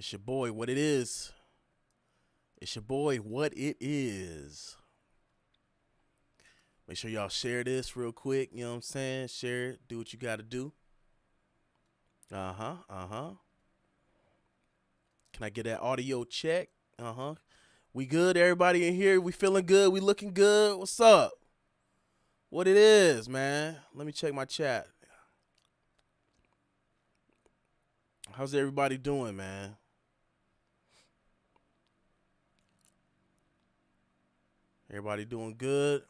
It's your boy, what it is. It's your boy, what it is. Make sure y'all share this real quick. You know what I'm saying? Share it. Do what you got to do. Can I get that audio check? We good? Everybody in here? We feeling good? We looking good? What's up? What it is, man? Let me check my chat. How's everybody doing, man? Everybody doing good?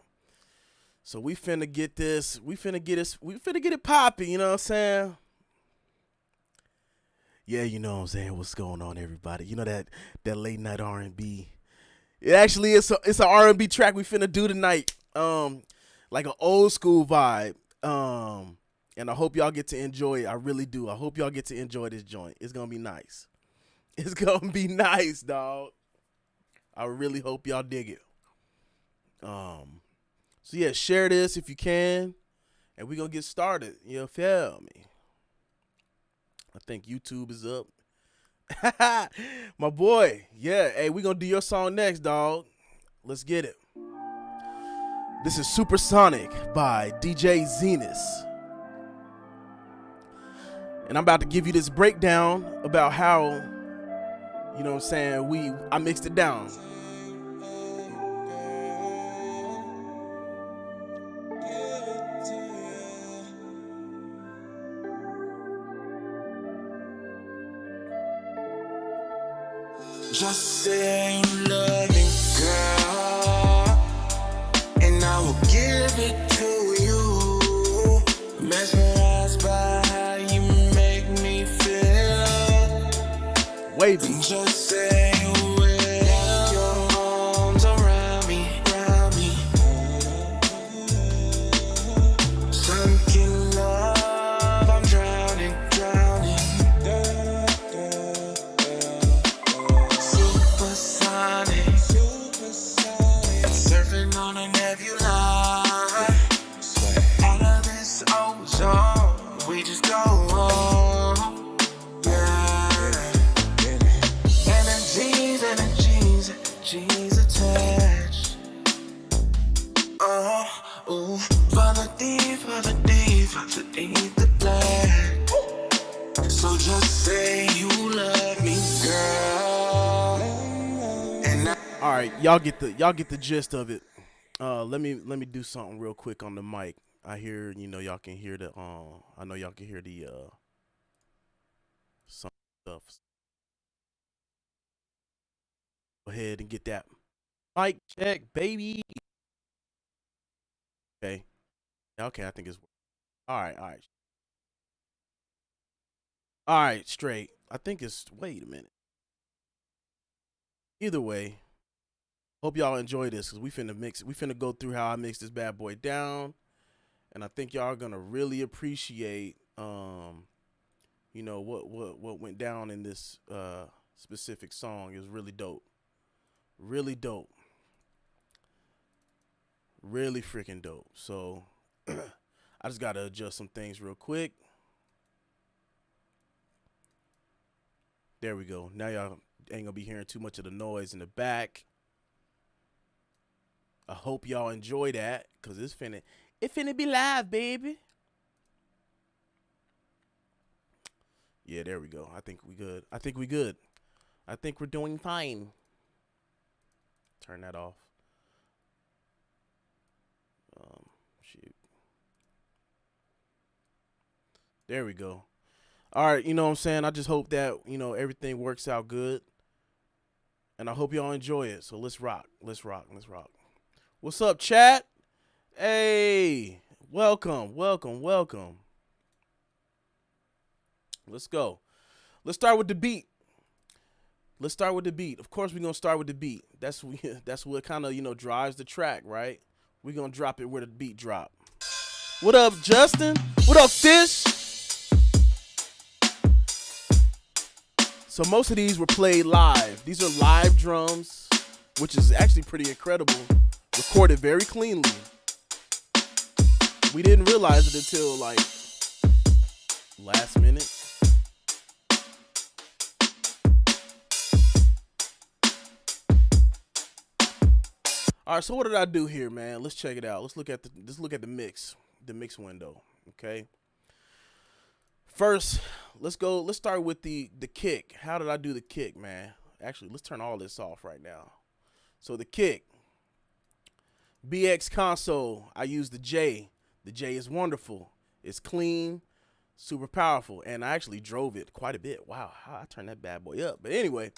So we finna get this. We finna get it popping, you know what I'm saying? Yeah, you know what I'm saying? What's going on, everybody? You know that late night R&B. It actually is it's an R&B track we finna do tonight. Like an old school vibe. And I hope y'all get to enjoy it. I really do. I hope y'all get to enjoy this joint. It's gonna be nice. It's gonna be nice, dog. I really hope y'all dig it. So yeah, share this if you can, and we're gonna get started. You feel me? I think YouTube is up. My boy. Yeah, hey, we're gonna do your song next, dog. Let's get it. This is Supersonic by DJ Zenas. And I'm about to give you this breakdown about how, you know what I'm saying, I mixed it down. Just say you love me, girl, and I will give it to you. Mesmerized by how you make me feel. Wavy. Just say you will. Your arms around me, Sunk in love, I'm drowning. Supersonic, surfing on a nebula. Out of this ozone, we just go on. Yeah. Energies attached. Ooh, for the deep, the black. So just say you love me, girl. And All right, y'all get the gist of it. Let me do something real quick on the mic. I hear, y'all can hear the I know y'all can hear the some stuff. Go ahead and get that mic check, baby. Okay. Okay, I think it's all right. All right, straight. I think it's wait a minute. Either way, hope y'all enjoy this because we finna go through how I mix this bad boy down. And I think y'all are gonna really appreciate what went down in this specific song. It was really dope. Really dope. Really freaking dope. So I just gotta adjust some things real quick. There we go. Now y'all ain't gonna be hearing too much of the noise in the back. I hope y'all enjoy that because it finna be live, baby. Yeah, there we go. I think we good. I think we're doing fine. Turn that off. Shoot. There we go. All right, you know what I'm saying? I just hope that, everything works out good. And I hope y'all enjoy it. So let's rock. What's up, chat? Hey, welcome. Let's go. Let's start with the beat. Of course, we're going to start with the beat. That's what kind of, drives the track, right? We're going to drop it where the beat drop. What up, Justin? What up, Fish? So most of these were played live. These are live drums, which is actually pretty incredible. Recorded very cleanly. We didn't realize it until like last minute. All right, so what did I do here, man? Let's check it out. Let's look at the mix window. Okay. First, let's start with the kick. How did I do the kick, man? Actually, let's turn all this off right now. So the kick, BX console, I use the J. The J is wonderful. It's clean, super powerful, and I actually drove it quite a bit. Wow, how I turned that bad boy up. But anyway,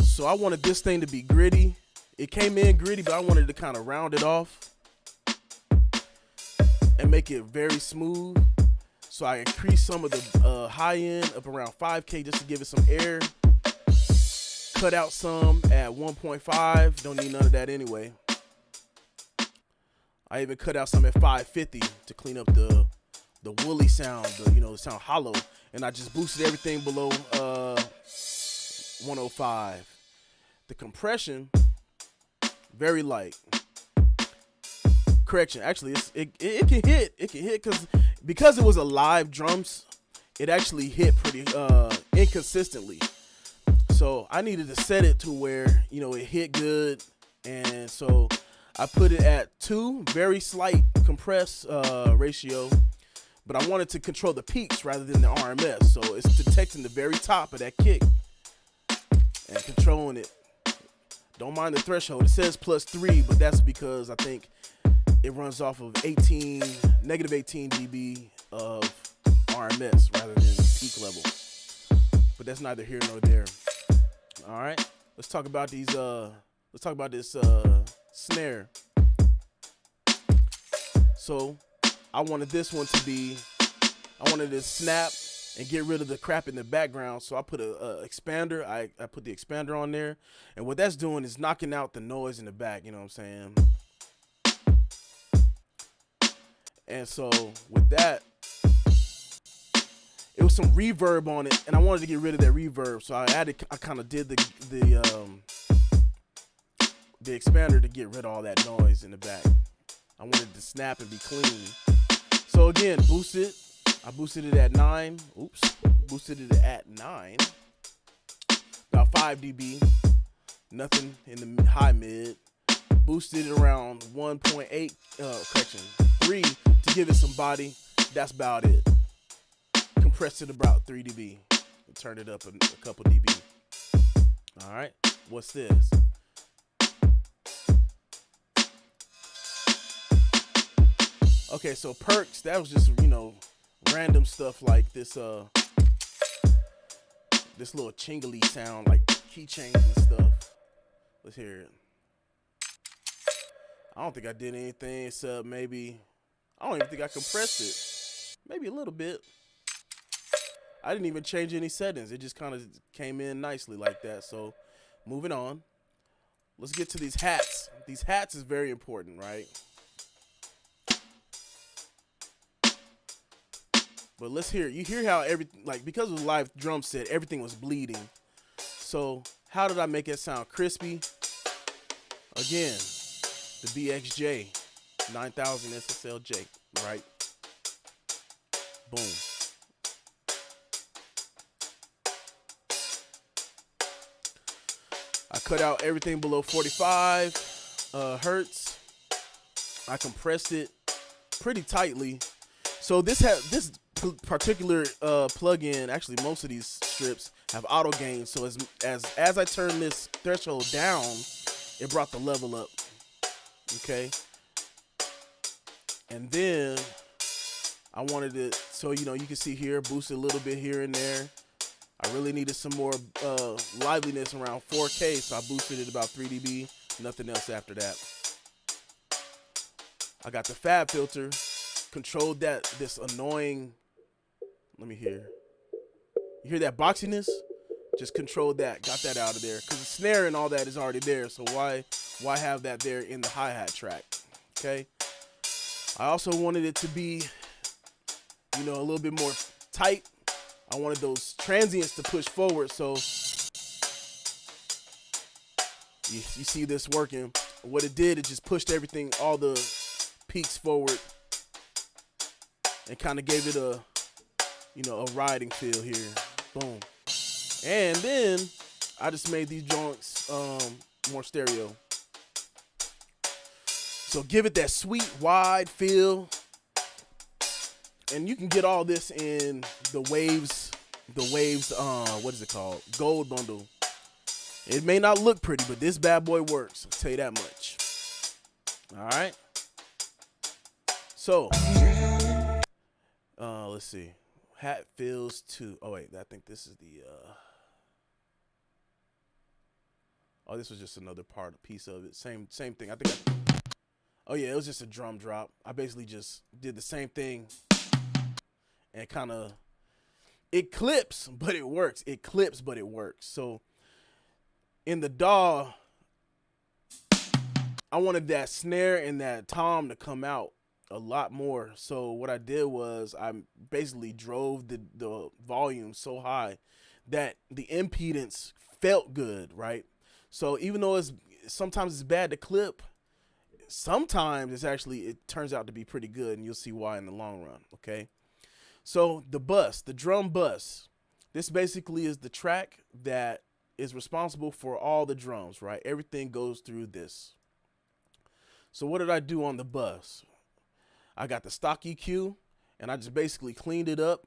so I wanted this thing to be gritty. It came in gritty, but I wanted to kind of round it off and make it very smooth. So I increased some of the high end up around 5K just to give it some air. Cut out some at 1.5. Don't need none of that anyway. I even cut out some at 550 to clean up the woolly sound, the sound hollow. And I just boosted everything below 105. The compression, very light. Correction, actually, it can hit. It can hit because it was a live drums. It actually hit pretty inconsistently. So I needed to set it to where it hit good, and so I put it at 2, very slight compress ratio. But I wanted to control the peaks rather than the RMS. So it's detecting the very top of that kick and controlling it. Don't mind the threshold. It says +3, but that's because I think it runs off of negative 18 dB of RMS rather than peak level. But that's neither here nor there. All right, let's talk about these. Let's talk about this snare. So I wanted this one to be. I wanted to snap and get rid of the crap in the background. So I put a expander. I put the expander on there, and what that's doing is knocking out the noise in the back. You know what I'm saying? And so with that, it was some reverb on it, and I wanted to get rid of that reverb. So I kind of did the expander to get rid of all that noise in the back. I wanted to snap and be clean. So again, boosted. I boosted it at 9. Oops. Boosted it at 9. About 5 dB. Nothing in the high mid. Boosted it around 1.8. Correction. 3 to give it some body. That's about it. Compressed it about 3 dB. And turned it up a couple dB. All right. What's this? Okay, so perks. That was just random stuff like this. This little chingly sound, like keychains and stuff. Let's hear it. I don't think I did anything except maybe. I don't even think I compressed it. Maybe a little bit. I didn't even change any settings. It just kind of came in nicely like that. So, moving on. Let's get to these hats. These hats is very important, right? But let's hear it. You hear how everything, because it was a live drum set, everything was bleeding. So, how did I make it sound crispy? Again, the BXJ 9000 SSLJ, right? Boom. I cut out everything below 45 hertz. I compressed it pretty tightly. So this particular plugin, actually most of these strips have auto gain. So as I turn this threshold down, it brought the level up. Okay. And then I wanted it so you can see here, boost a little bit here and there. I really needed some more liveliness around 4K, so I boosted it about 3 dB. Nothing else after that. I got the fab filter, controlled this annoying. Let me hear. You hear that boxiness? Just controlled that, got that out of there, because the snare and all that is already there. So why have that there in the hi-hat track? Okay. I also wanted it to be, a little bit more tight. I wanted those transients to push forward, so you see this working. What it did, it just pushed everything, all the peaks forward, and kind of gave it a riding feel here. Boom. And then I just made these joints more stereo. So give it that sweet, wide feel. And you can get all this in the Waves, what is it called? Gold bundle. It may not look pretty, but this bad boy works. I'll tell you that much. All right. So, let's see. Hatfields 2. Oh, wait. I think this is the, oh, this was just another piece of it. Same thing. Oh, yeah, it was just a drum drop. I basically just did the same thing and kind of, it clips, but it works. It clips, but it works. So, in the DAW, I wanted that snare and that tom to come out a lot more. So what I did was I basically drove the volume so high that the impedance felt good, right? So even though sometimes it's bad to clip, sometimes it turns out to be pretty good, and you'll see why in the long run, okay? So the drum bus, this basically is the track that is responsible for all the drums, right? Everything goes through this. So what did I do on the bus? I got the stock EQ, and I just basically cleaned it up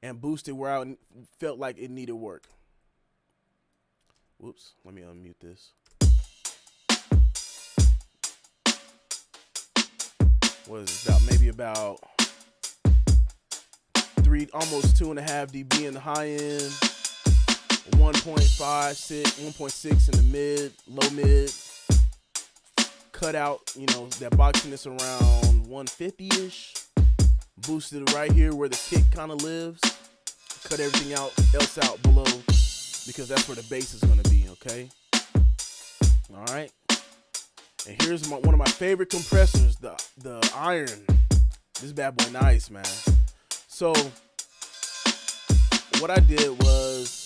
and boosted where I felt like it needed work. Whoops, let me unmute this. What is it, maybe about almost 2.5 dB in the high end, 1.6 in the low mid. Cut out, that boxiness around 150-ish. Boosted it right here where the kick kind of lives. Cut everything else out below, because that's where the bass is going to be, okay? All right. And here's one of my favorite compressors, the Iron. This bad boy nice, man. So what I did was,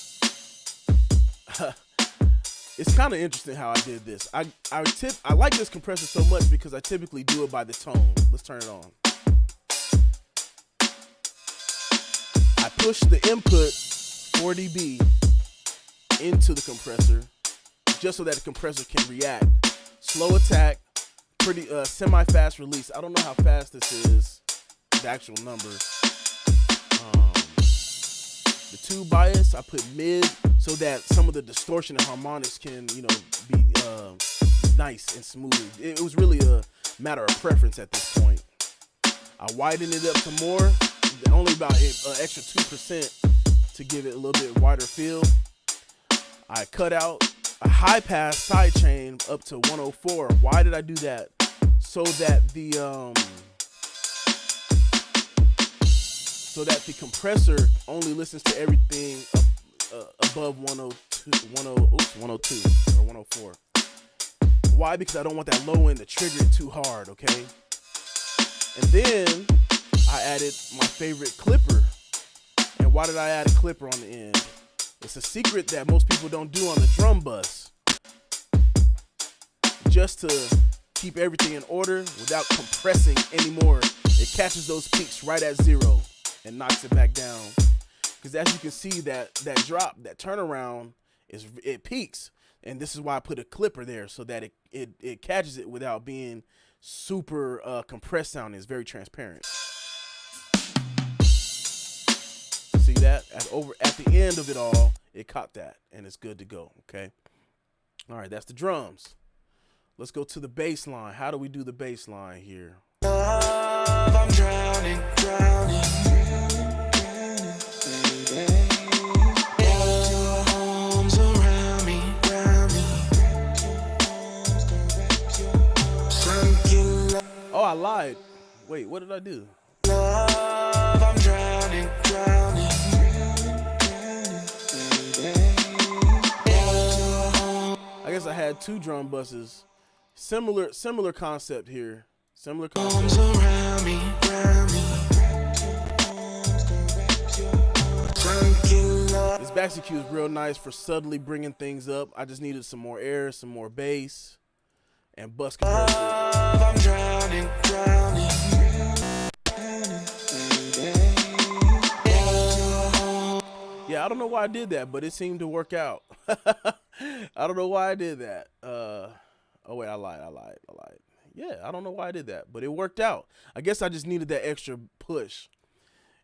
it's kind of interesting how I did this. I like this compressor so much because I typically do it by the tone. Let's turn it on. I push the input 4 dB into the compressor just so that the compressor can react. Slow attack, pretty semi-fast release. I don't know how fast this is, the actual number. The tube bias, I put mid so that some of the distortion and harmonics can, be nice and smooth. It was really a matter of preference at this point. I widened it up some more, only about an extra 2% to give it a little bit wider feel. I cut out a high pass sidechain up to 104. Why did I do that? So that the compressor only listens to everything above 102 or 104. Why? Because I don't want that low end to trigger it too hard, okay? And then I added my favorite clipper. And why did I add a clipper on the end? It's a secret that most people don't do on the drum bus. Just to keep everything in order without compressing anymore. It catches those peaks right at 0 and knocks it back down. Because as you can see, that drop, that turnaround, it peaks. And this is why I put a clipper there, so that it catches it without being super compressed sounding. It's very transparent. See that? At the end of it all, it caught that, and it's good to go, okay? All right, that's the drums. Let's go to the bass line. How do we do the bass line here? Love, I'm drowning. Oh, I lied. Wait, what did I do? Love, I'm drowning. I guess I had 2 drum buses. Similar concept here. Similar concept. Around me. This back EQ is real nice for subtly bringing things up. I just needed some more air, some more bass, and bus compressor. Love, I'm drowning. Yeah, I don't know why I did that, but it seemed to work out. I don't know why I did that. Oh wait, I lied. Yeah, I don't know why I did that, but it worked out. I guess I just needed that extra push,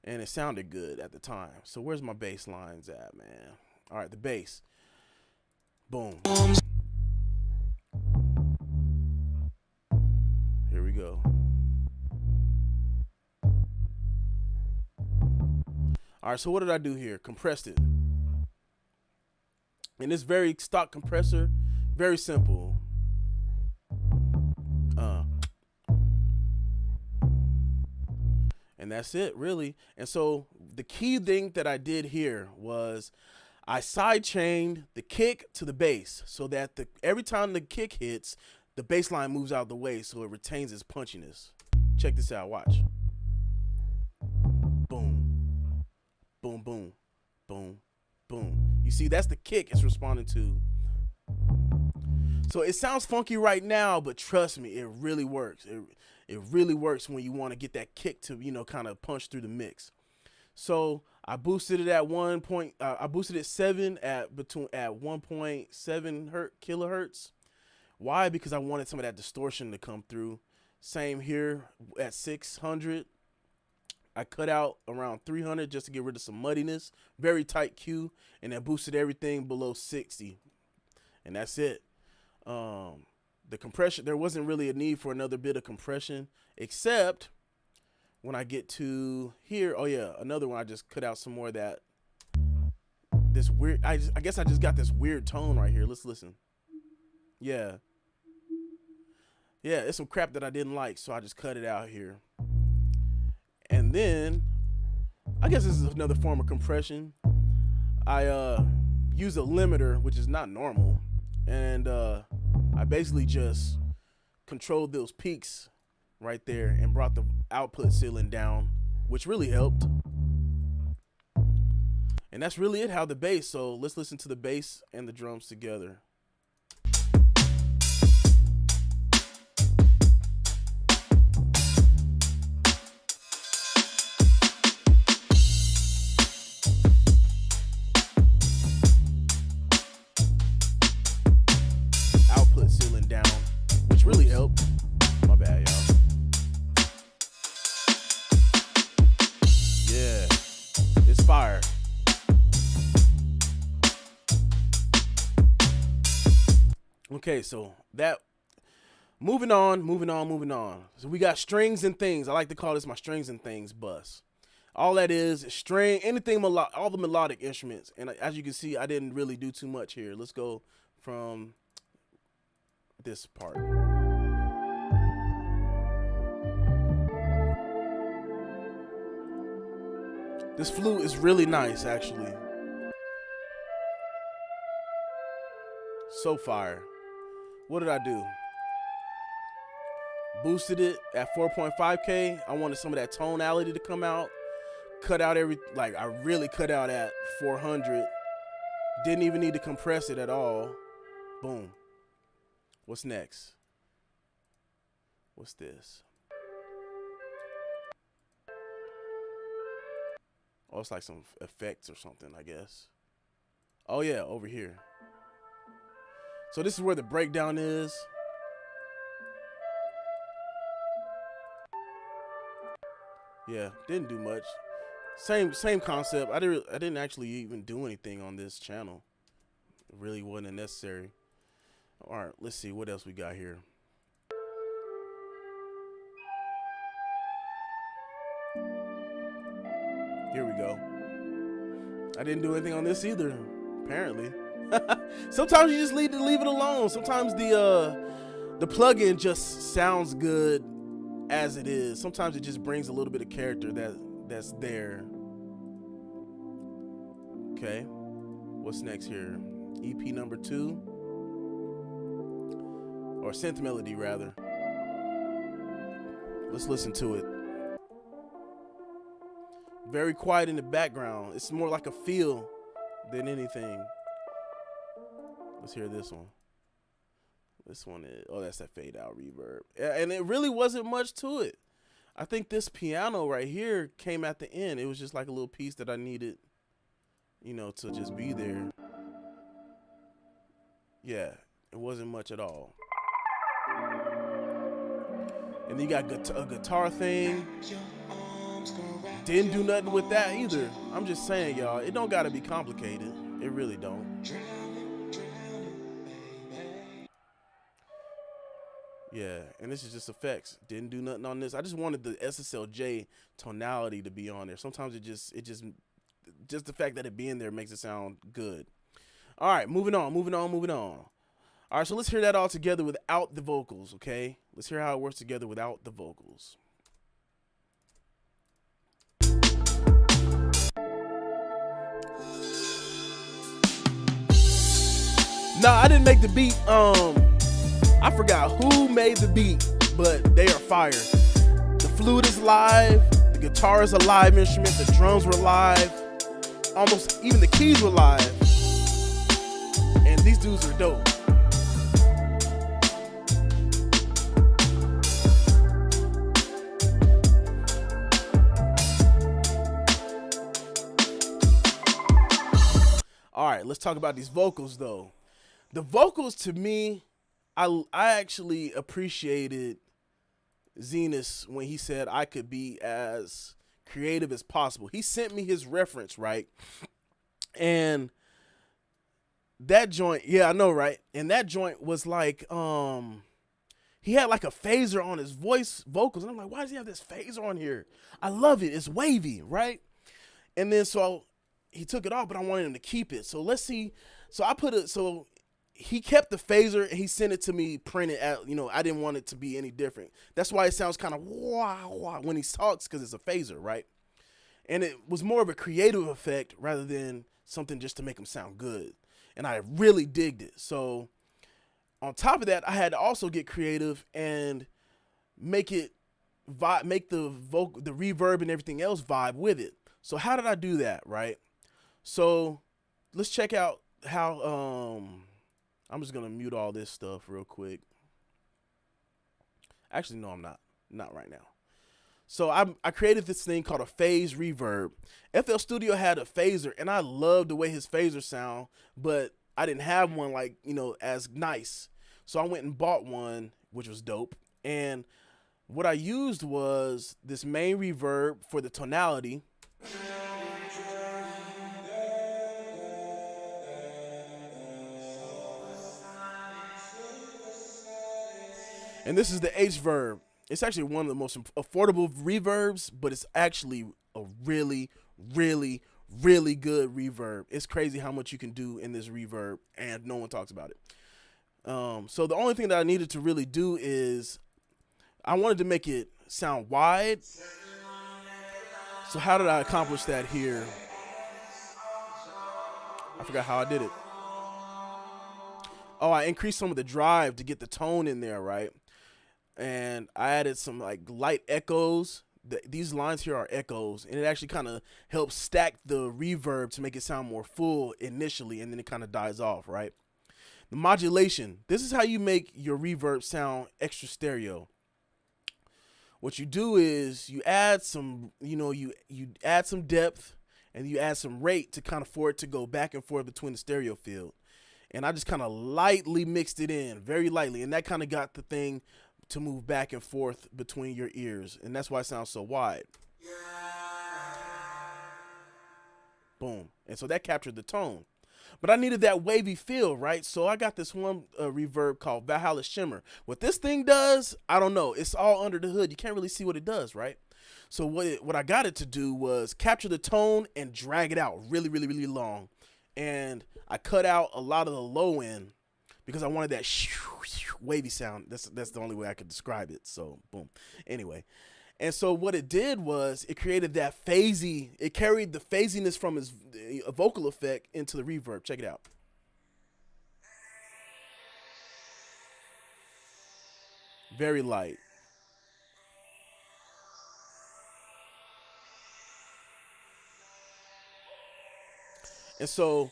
and it sounded good at the time. So where's my bass lines at, man? All right, the bass. Boom. Here we go. All right, so what did I do here? Compressed it. And this very stock compressor, very simple. And that's it, really. And so the key thing that I did here was I side chained the kick to the bass so that every time the kick hits, the bass line moves out of the way so it retains its punchiness. Check this out, watch. Boom, boom, boom, boom, boom. You see, that's the kick it's responding to. So it sounds funky right now, but trust me, it really works. It really works when you want to get that kick to, kind of punch through the mix. So I boosted it at I boosted it 7 at 1.7 kilohertz. Why? Because I wanted some of that distortion to come through. Same here at 600. I cut out around 300 just to get rid of some muddiness. Very tight Q, and then boosted everything below 60, and that's it. The compression, there wasn't really a need for another bit of compression, except when I get to here. Oh yeah, another one. I just cut out some more of that. This weird. I guess I just got this weird tone right here. Let's listen. Yeah, it's some crap that I didn't like, so I just cut it out here. And then I guess this is another form of compression. I use a limiter, which is not normal, and I basically just controlled those peaks right there and brought the output ceiling down, which really helped. And that's really it, how the bass. So let's listen to the bass and the drums together. Really helped. My bad, y'all. Yeah, it's fire. Okay, so that moving on. So we got strings and things. I like to call this my strings and things bus. All that is string, anything all the melodic instruments. And as you can see, I didn't really do too much here. Let's go from this part. This flute is really nice, actually. So fire. What did I do? Boosted it at 4.5K. I wanted some of that tonality to come out. Cut out I really cut out at 400. Didn't even need to compress it at all. Boom. What's next? What's this? Oh, it's like some effects or something, I guess. Oh yeah, over here. So this is where the breakdown is. Yeah, didn't do much. Same concept. I didn't actually even do anything on this channel. It really wasn't necessary. All right, let's see what else we got here. Here we go. I didn't do anything on this either, apparently. Sometimes you just need to leave it alone. Sometimes the plugin just sounds good as it is. Sometimes it just brings a little bit of character that's there. Okay, what's next here? EP number 2, or synth melody rather. Let's listen to it. Very quiet in the background. It's more like a feel than anything. Let's hear this one. This one is, oh, that's that fade out reverb. And it really wasn't much to it. I think this piano right here came at the end. It was just like a little piece that I needed, to just be there. Yeah, it wasn't much at all. And then you got a guitar thing. Didn't do nothing with that either. I'm just saying, y'all, it don't gotta be complicated. It really don't. Yeah, and this is just effects. Didn't do nothing on this. I just wanted the SSLJ tonality to be on there. Sometimes it just the fact that it being there makes it sound good. All right, moving on. All right, so let's hear that all together without the vocals, okay? Let's hear how it works together without the vocals. No, I didn't make the beat. I forgot who made the beat, but they are fire. The flute is live, the guitar is a live instrument, the drums were live, almost even the keys were live. And these dudes are dope. All right, let's talk about these vocals though. The vocals to me, I actually appreciated Zenas when he said I could be as creative as possible. He sent me his reference, right? And that joint, yeah, I know, right? And that joint was like, he had like a phaser on his vocals. And I'm like, why does he have this phaser on here? I love it. It's wavy, right? And then so he took it off, but I wanted him to keep it. So let's see. So he kept the phaser and he sent it to me printed out. I didn't want it to be any different. That's why it sounds kind of wah when he talks, because it's a phaser, right? And it was more of a creative effect rather than something just to make him sound good. And I really digged it. So on top of that, I had to also get creative and make the reverb and everything else vibe with it. So how did I do that, right? So let's check out how I'm just gonna mute all this stuff real quick. Actually, no, I'm not right now. So I created this thing called a phase reverb. FL Studio had a phaser, and I loved the way his phaser sound, but I didn't have one as nice. So I went and bought one, which was dope. And what I used was this main reverb for the tonality. And this is the H verb. It's actually one of the most affordable reverbs, but it's actually a really, really, really good reverb. It's crazy how much you can do in this reverb, and no one talks about it. So the only thing that I needed to really do is I wanted to make it sound wide. So how did I accomplish that here? I forgot how I did it. Oh, I increased some of the drive to get the tone in there, right? And I added some light echoes. These lines here are echoes, and it actually kind of helps stack the reverb to make it sound more full initially, and then it kind of dies off, right? The modulation. This is how you make your reverb sound extra stereo. What you do is you add some, you add some depth, and you add some rate to kind of for it to go back and forth between the stereo field. And I just kind of lightly mixed it in, very lightly, and that kind of got the thing to move back and forth between your ears, and that's why it sounds so wide. Boom. And so that captured the tone. But I needed that wavy feel, right? So I got this one reverb called Valhalla Shimmer. What this thing does, I don't know. It's all under the hood. You can't really see what it does, right? So what I got it to do was capture the tone and drag it out really, really, really long. And I cut out a lot of the low end because I wanted that wavy sound. That's the only way I could describe it. So boom. Anyway, and so what it did was it created that phasey. It carried the phasiness from his vocal effect into the reverb. Check it out. Very light. And so,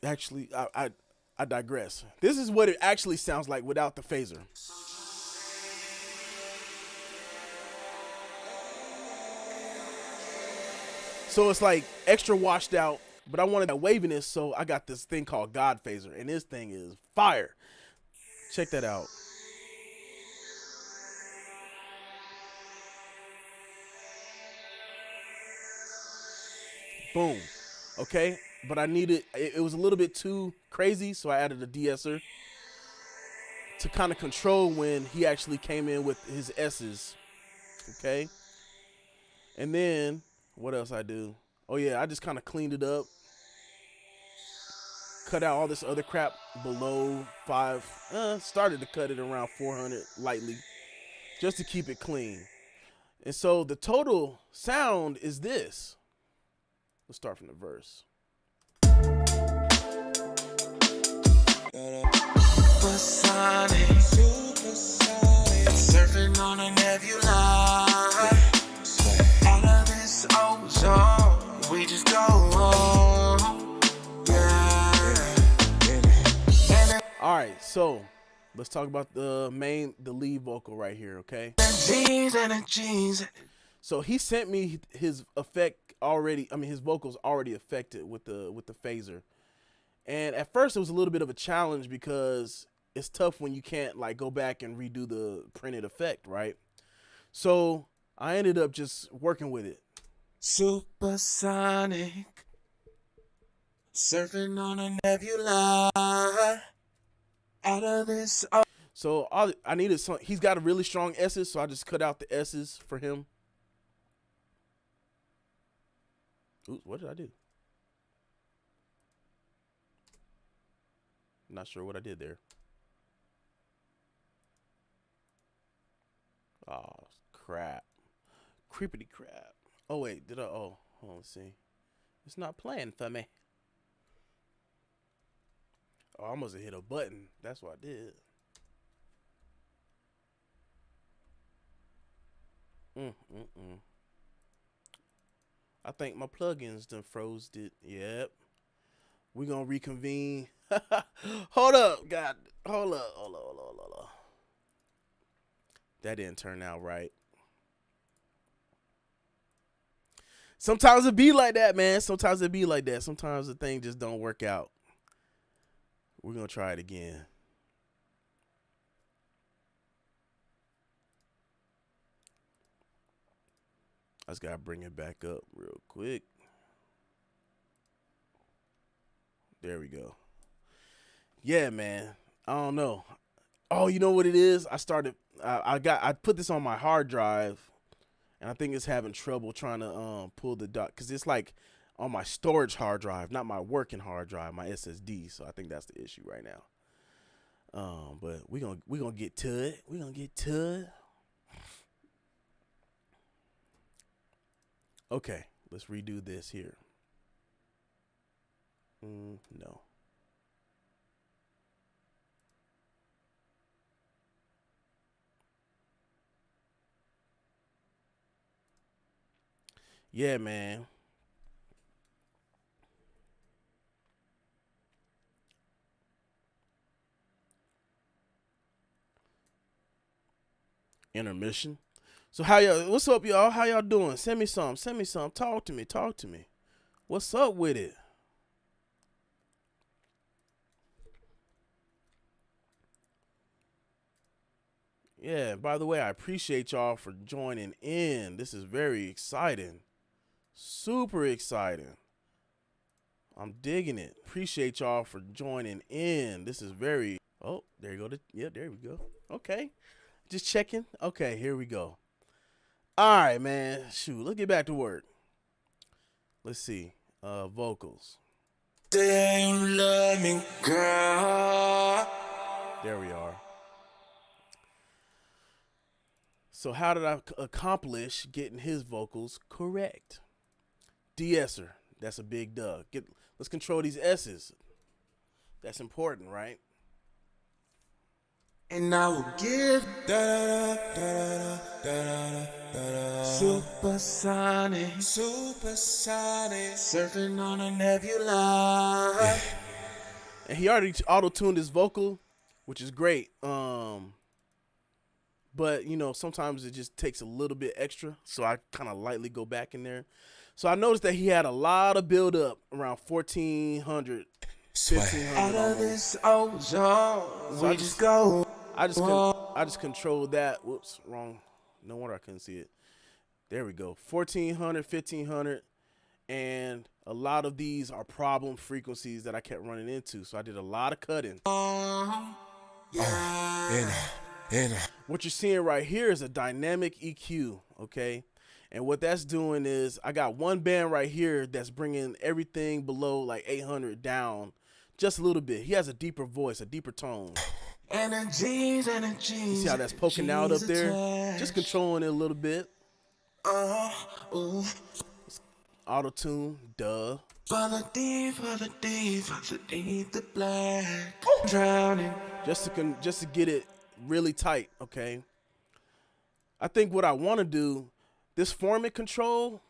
actually, I digress. This is what it actually sounds like without the phaser. So it's like extra washed out but I wanted that waviness, so I got this thing called God Phaser, and this thing is fire. Check that out. Boom. Okay, but I needed, it was a little bit too crazy, so I added a de-esser to kind of control when he actually came in with his S's. Okay. And then, what else I do? Oh yeah, I just kind of cleaned it up. Cut out all this other crap below 5. Started to cut it around 400 lightly, just to keep it clean. And so the total sound is this. Let's start from the verse. Supersonic, surfing on a nebula. Out of this ozone, we just go on. Yeah. All right, so let's talk about the lead vocal right here, okay? So he sent me his effect already. I mean, his vocals already affected with the phaser. And at first it was a little bit of a challenge because it's tough when you can't like go back and redo the printed effect, right? So I ended up just working with it. Supersonic, surfing on a nebula. Out of this. So I needed some. He's got a really strong S's, so I just cut out the S's for him. Oops, what did I do? Not sure what I did there. Oh, crap. Creepity crap. Oh, wait. Did I? Oh, hold on. Let's see. It's not playing for me. Oh, I almost hit a button. That's what I did. I think my plugins done froze it. Yep. We gonna reconvene. Hold up, God. Hold up. That didn't turn out right. Sometimes it be like that, man. Sometimes it be like that. Sometimes the thing just don't work out. We're gonna try it again. I just gotta bring it back up real quick. There we go. Yeah, man. I don't know. Oh, you know what it is? I put this on my hard drive, and I think it's having trouble trying to pull the dot, because it's like on my storage hard drive, not my working hard drive, my SSD. So I think that's the issue right now. But we gonna get to it. We gonna get to it. Okay, let's redo this here. No. Yeah, man. Intermission. So how y'all? What's up, y'all? How y'all doing? Send me some. Send me some. Talk to me. Talk to me. What's up with it? Yeah, by the way, I appreciate y'all for joining in. This is very exciting. Super exciting. I'm digging it. Appreciate y'all for joining in. This is very... Oh, there you go. Yeah, there we go. Okay. Just checking. Okay, here we go. All right, man. Shoot, let's get back to work. Let's see. Vocals. Say you love me, girl. There we are. So how did I accomplish getting his vocals correct? De-esser. That's a big dub. Let's control these S's. That's important, right? And I will give supersonic, surfing on a nebula. And he already auto-tuned his vocal, which is great. But, you know, sometimes it just takes a little bit extra. So I kind of lightly go back in there. So I noticed that he had a lot of build up around 1400, 1500 Out of almost. this ozone, we just go. I just controlled that. Whoops, wrong. No wonder I couldn't see it. There we go. 1400, 1500, and a lot of these are problem frequencies that I kept running into. So I did a lot of cutting. What you're seeing right here is a dynamic EQ, okay? And what that's doing is I got one band right here that's bringing everything below like 800 down just a little bit. He has a deeper voice, a deeper tone. Energies. You see how that's poking out up there? Just controlling it a little bit. Auto-tune, duh. Follow deep, the black. Drowning. Just to get it really tight, okay? I think what I want to do, this formant control,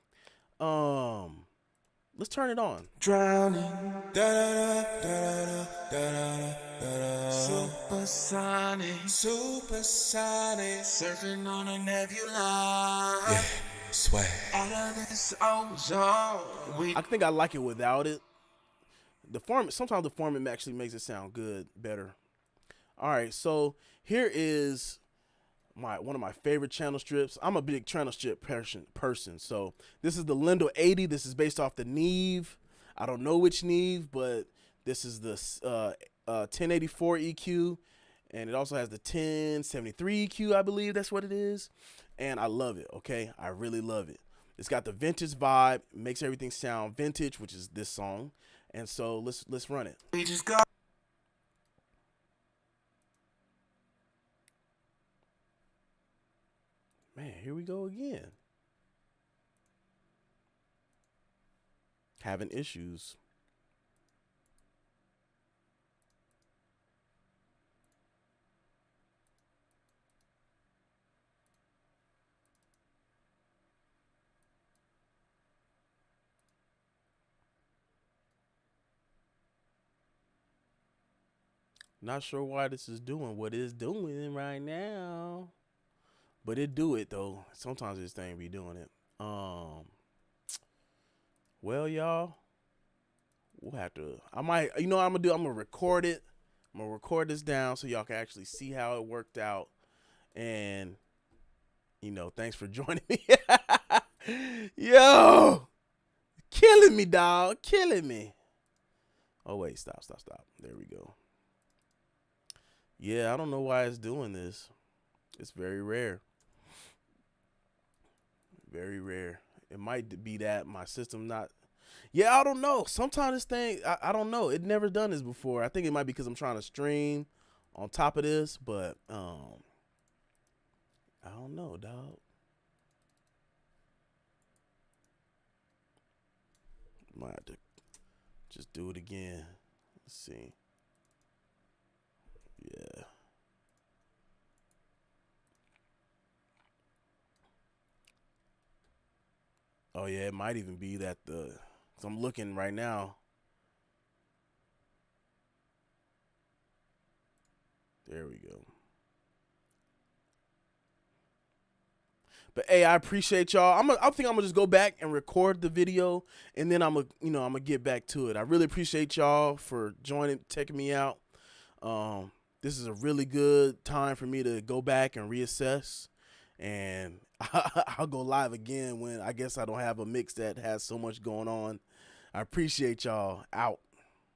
let's turn it on. Drowning. Supersonic. Surfing on a nebula. Yeah, swag. Out of this ozone. I think I like it without it. Sometimes the formant actually makes it sound good, better. All right, so here is one of my favorite channel strips. I'm a big channel strip person. So this is the Lindell 80. This is based off the Neve. I don't know which Neve, but this is the 1084 EQ, and it also has the 1073 EQ. I believe that's what it is, and I love it. Okay, I really love it. It's got the vintage vibe, makes everything sound vintage, which is this song. And so let's run it. We just got. Man, here we go again. Having issues. Not sure why this is doing what it's doing right now. But it do it though. Sometimes this thing be doing it. Well, y'all, we'll have to. I might. You know what I'm gonna do? I'm gonna record it. I'm gonna record this down so y'all can actually see how it worked out. And thanks for joining me. Yo, killing me, dog. Killing me. Oh wait, stop. There we go. Yeah, I don't know why it's doing this. It's very rare. Very rare. It might be that my system not. Yeah, I don't know. Sometimes this thing, I don't know. It never done this before. I think it might be because I'm trying to stream on top of this, but I don't know, dog. Might have to just do it again. Let's see. Yeah. Oh yeah, it might even be that cause I'm looking right now. There we go. But hey, I appreciate y'all. I think I'm gonna just go back and record the video, and then I'm gonna get back to it. I really appreciate y'all for checking me out. This is a really good time for me to go back and reassess, and I'll go live again when I guess I don't have a mix that has so much going on. I appreciate y'all. Out.